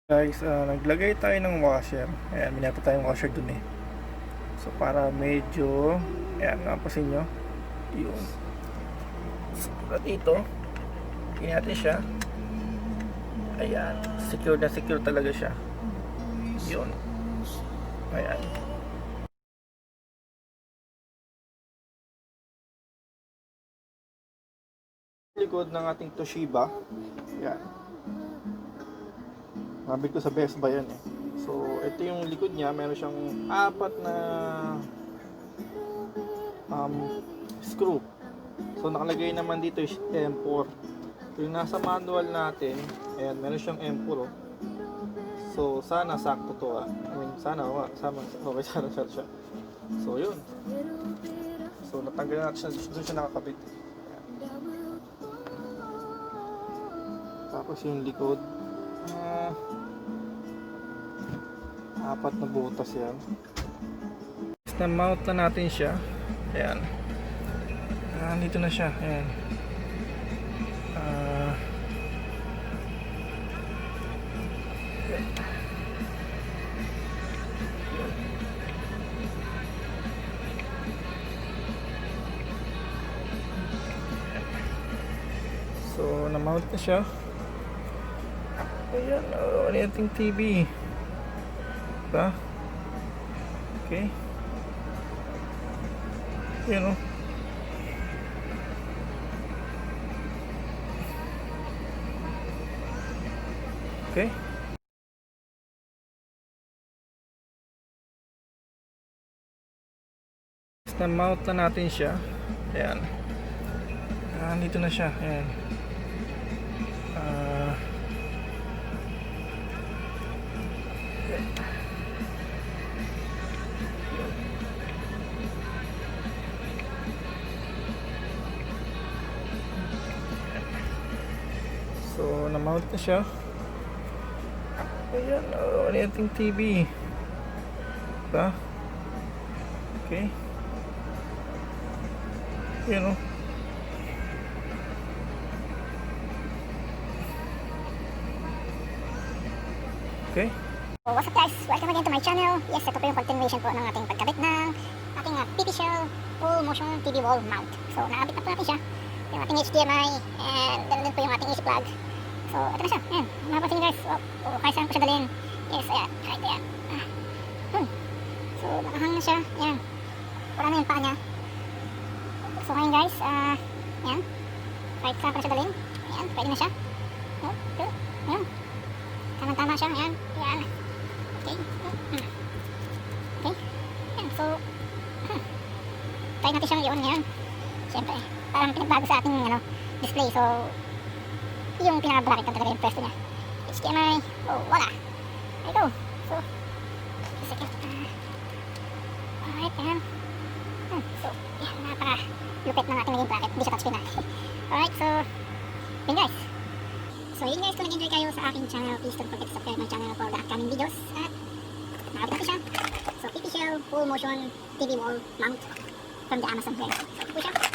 Guys, naglagay tayo ng washer. Ayan, minata tayong washer dun eh. So, para medyo, ayan, napasin nyo. Yun. So, dito, tingnan natin siya. Ayan, secure na secure talaga siya. Yun. Ayan. Likod ng ating Toshiba. Ayan. Nabili ko sa Best Buy yan eh. So, ito yung likod niya. Meron siyang apat na screw. So, nakalagay naman dito is M4. So, yung nasa manual natin, ayan, meron siyang M4 oh. So, sana sakto to ah. I mean, sana okay, sana siya. So, yun. So, natanggal natin siya. Doon siya nakakabit. Ayan. Tapos yung likod. Apat na butas yan. Na-mount na natin siya. Ayan. Dito na siya. Ayan. So, na-mount na siya. Ayan. Ano yung TV? Diba? Okay. Ayan o. Okay. Na-mount na natin siya. Ayan. Dito na siya. Ayan. So, na-mount na siya. Ayan, ano yung TV? Diba? Okay. Ayan o. Okay. So, what's up guys? Welcome again to my channel. Yes, ito po yung continuation po ng ating pagkabit ng ating pipi shell full motion TV wall mount. So, nakabit na po natin siya. Yung ating HDMI and ganoon din po yung ating AC plug. So, ito na siya. Ayan, mapapansin nyo guys. Kahit saan ko siya dalhin. Yes, ayan. Kahit ayan. So, nakahang na siya. Ayan. Wala na yung paa niya. So, ngayon guys, ayan. Kahit saan ko na siya dalhin. Ayan, pwede na siya. Ayan. Tama-tama siya. Ayan. Ayan. Okay. Okay. Ayan. So, try natin siyang yun. Ayan. Siyempre, parang pinagbago sa ating display. So, yung pinaka-bracket na talaga yung pwesto niya. HDMI. Oh, wala. There you go. So, second. Alright, ayan. So, yan. Napaka-lupit ng ating naging bracket. Hindi siya touchscreen na. Alright, so, yun guys. So, yun guys. Kung nag-enjoy kayo sa aking channel, please don't forget to subscribe my channel for the upcoming videos. At, nakabit natin siya. So, pipi shell full motion TV wall mount from the Amazon guys. So, push up.